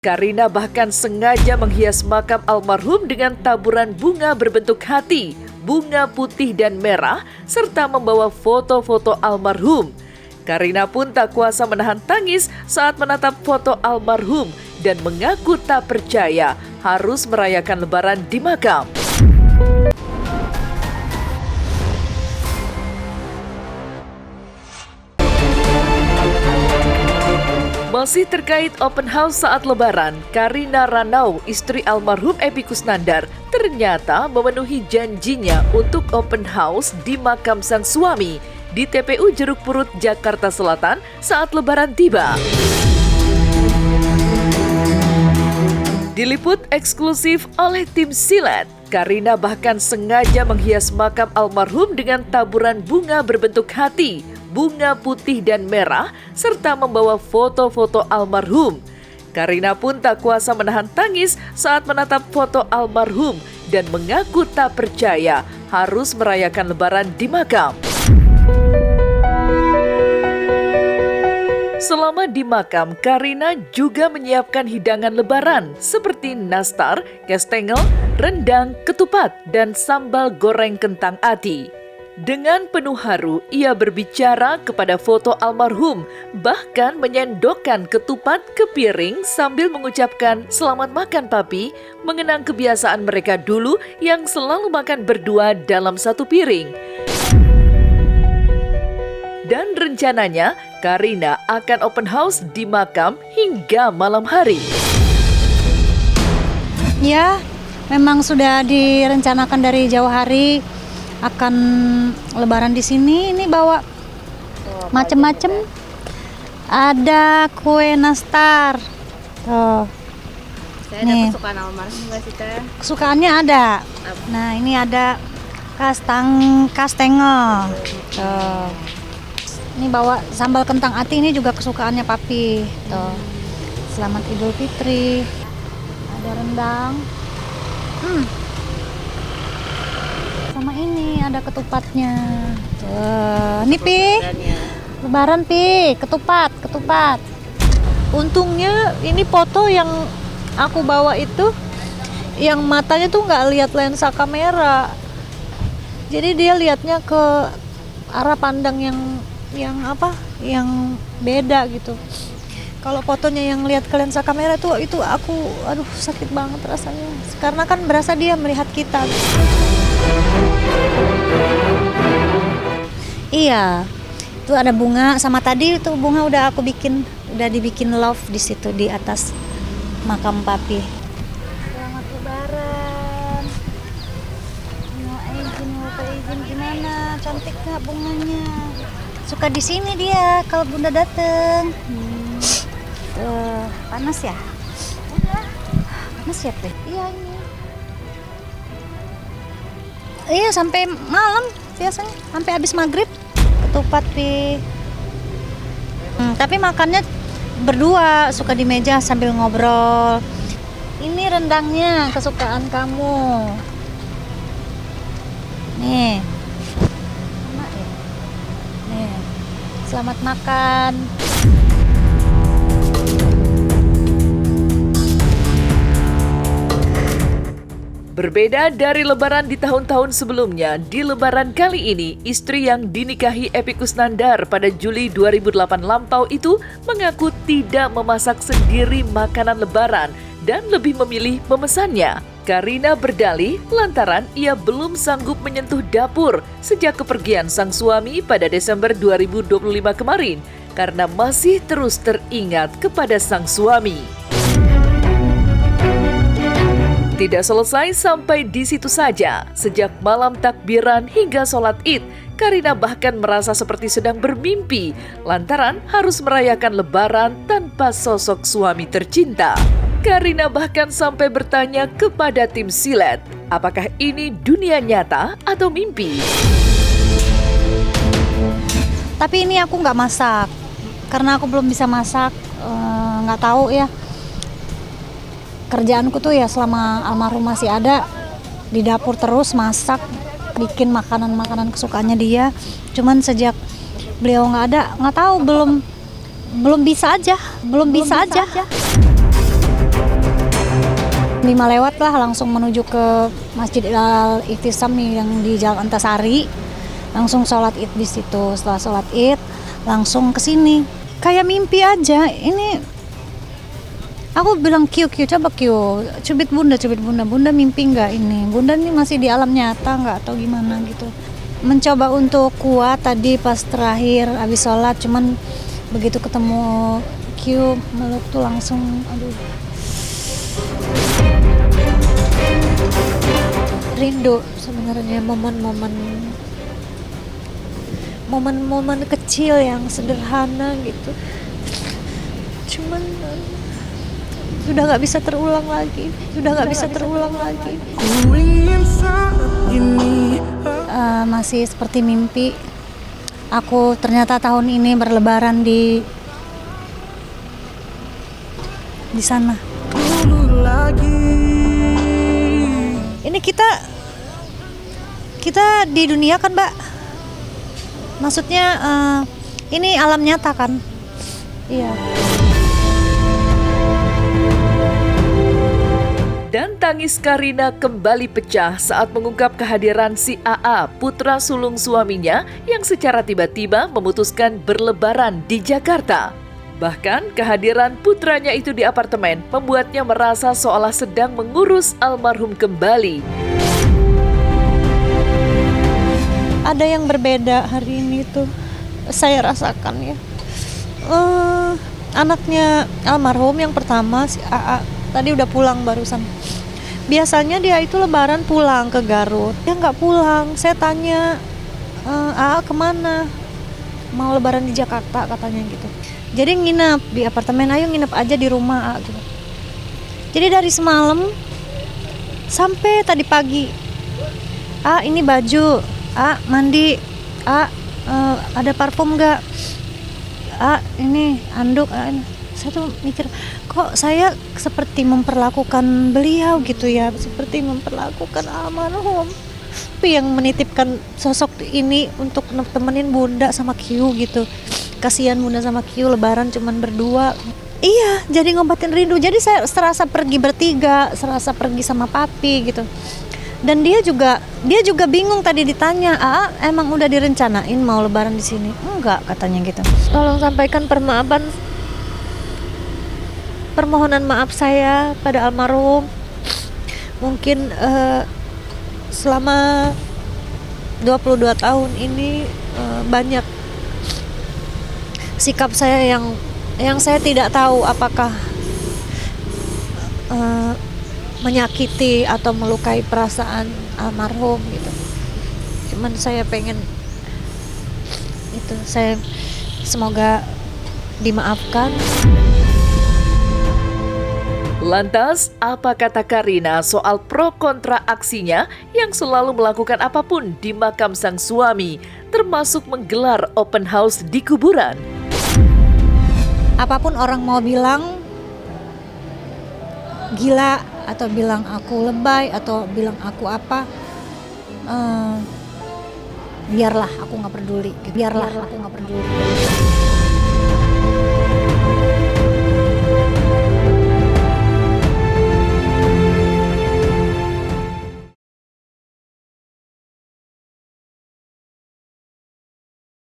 Karina bahkan sengaja menghias makam almarhum dengan taburan bunga berbentuk hati, bunga putih dan merah, serta membawa foto-foto almarhum. Karina pun tak kuasa menahan tangis saat menatap foto almarhum dan mengaku tak percaya harus merayakan Lebaran di makam. Masih terkait open house saat Lebaran, Karina Ranau, istri almarhum Epy Kusnandar, ternyata memenuhi janjinya untuk open house di makam sang suami di TPU Jeruk Purut, Jakarta Selatan saat Lebaran tiba. Diliput eksklusif oleh tim Silet, Karina bahkan sengaja menghias makam almarhum dengan taburan bunga berbentuk hati, bunga putih dan merah, serta membawa foto-foto almarhum. Karina pun tak kuasa menahan tangis saat menatap foto almarhum dan mengaku tak percaya harus merayakan Lebaran di makam. Selama di makam, Karina juga menyiapkan hidangan Lebaran seperti nastar, kastengel, rendang, ketupat, dan sambal goreng kentang ati. Dengan penuh haru, ia berbicara kepada foto almarhum, bahkan menyendokkan ketupat ke piring sambil mengucapkan "Selamat makan papi", mengenang kebiasaan mereka dulu yang selalu makan berdua dalam satu piring. Dan rencananya, Karina akan open house di makam hingga malam hari. Ya, memang sudah direncanakan dari jauh hari akan Lebaran di sini. Ini bawa macem-macem. Ada kue nastar. Tuh. Saya Nih. ada kesukaan almarhum nggak sih Teh? Kesukaannya ada. Nah, ini ada kastengel. Tuh. Ini bawa sambal kentang ati, ini juga kesukaannya papi. Tuh. Selamat Idul Fitri. Ada rendang. Sama ini ada ketupatnya. Tuh. Ini Pi. Lebaran Pi, ketupat. Untungnya ini foto yang aku bawa itu yang matanya tuh nggak lihat lensa kamera. Jadi dia lihatnya ke arah pandang yang beda gitu. Kalau fotonya yang lihat ke lensa kamera tuh itu aku sakit banget rasanya. Karena kan berasa dia melihat kita. Iya. Itu ada bunga sama tadi itu bunga udah dibikin love di situ di atas makam papi. Selamat Lebaran. Mau izin gimana? Cantik nggak bunganya? Suka di sini dia kalau bunda dateng. Panas ya? Panas ya Teh? Iya ini. Iya sampai malam biasanya, sampai habis maghrib ketupat Pi. Tapi makannya berdua, suka di meja sambil ngobrol. Ini rendangnya kesukaan kamu. Nih. Nih. Selamat makan. Berbeda dari Lebaran di tahun-tahun sebelumnya, di Lebaran kali ini, istri yang dinikahi Epy Kusnandar pada Juli 2008 lampau itu mengaku tidak memasak sendiri makanan Lebaran dan lebih memilih memesannya. Karina berdalih lantaran ia belum sanggup menyentuh dapur sejak kepergian sang suami pada Desember 2025 kemarin karena masih terus teringat kepada sang suami. Tidak selesai sampai di situ saja. Sejak malam takbiran hingga sholat Id, Karina bahkan merasa seperti sedang bermimpi lantaran harus merayakan Lebaran tanpa sosok suami tercinta. Karina bahkan sampai bertanya kepada tim Silet, apakah ini dunia nyata atau mimpi? Tapi ini aku nggak masak, karena aku belum bisa masak, nggak tahu ya. Kerjaanku tuh ya selama almarhum masih ada di dapur terus masak, bikin makanan-makanan kesukaannya dia. Cuman sejak beliau nggak ada, nggak tahu belum bisa aja. 5 lewat lah langsung menuju ke Masjid Al Ihtisam nih yang di Jalan Antasari. Langsung sholat Id di situ. Setelah sholat Id langsung ke sini. Kayak mimpi aja. Ini aku bilang Q coba Q, cubit bunda. Bunda mimpi nggak ini? Bunda ini masih di alam nyata nggak atau gimana gitu? Mencoba untuk kuat tadi pas terakhir habis sholat, cuman begitu ketemu Q meluk tuh langsung aduh. Rindu sebenarnya momen-momen kecil yang sederhana gitu. Cuman sudah nggak bisa terulang lagi. Masih seperti mimpi. Aku ternyata tahun ini berlebaran di sana. Ini kita di dunia kan, Mbak? Maksudnya ini alam nyata kan? Iya. Dan tangis Karina kembali pecah saat mengungkap kehadiran si AA, putra sulung suaminya yang secara tiba-tiba memutuskan berlebaran di Jakarta. Bahkan kehadiran putranya itu di apartemen membuatnya merasa seolah sedang mengurus almarhum kembali. Ada yang berbeda hari ini tuh saya rasakan ya. Anaknya almarhum yang pertama si AA tadi udah pulang barusan. Biasanya dia itu lebaran pulang ke Garut. Dia nggak pulang. Saya tanya, AA kemana? Mau lebaran di Jakarta katanya gitu. Jadi nginep di apartemen, ayo nginep aja di rumah AA gitu. Jadi dari semalam sampai tadi pagi, ini baju, mandi, ada parfum nggak? Ini handuk, ini. Saya tuh mikir, kok saya seperti memperlakukan beliau gitu ya, seperti memperlakukan almarhum. Tapi yang menitipkan sosok ini untuk temenin Bunda sama Q gitu. Kasihan Bunda sama Q lebaran cuman berdua. Iya, jadi ngobatin rindu. Jadi saya serasa pergi bertiga, serasa pergi sama papi gitu. Dan dia juga bingung tadi ditanya, emang udah direncanain mau lebaran di sini? Enggak, katanya gitu. Tolong sampaikan permohonan maaf saya pada almarhum. Mungkin selama 22 tahun ini banyak sikap saya yang saya tidak tahu apakah menyakiti atau melukai perasaan almarhum gitu. Cuman saya pengen itu, saya semoga dimaafkan. Lantas, apa kata Karina soal pro kontra aksinya yang selalu melakukan apapun di makam sang suami, termasuk menggelar open house di kuburan? Apapun orang mau bilang gila atau bilang aku lebay atau bilang aku apa, biarlah aku nggak peduli.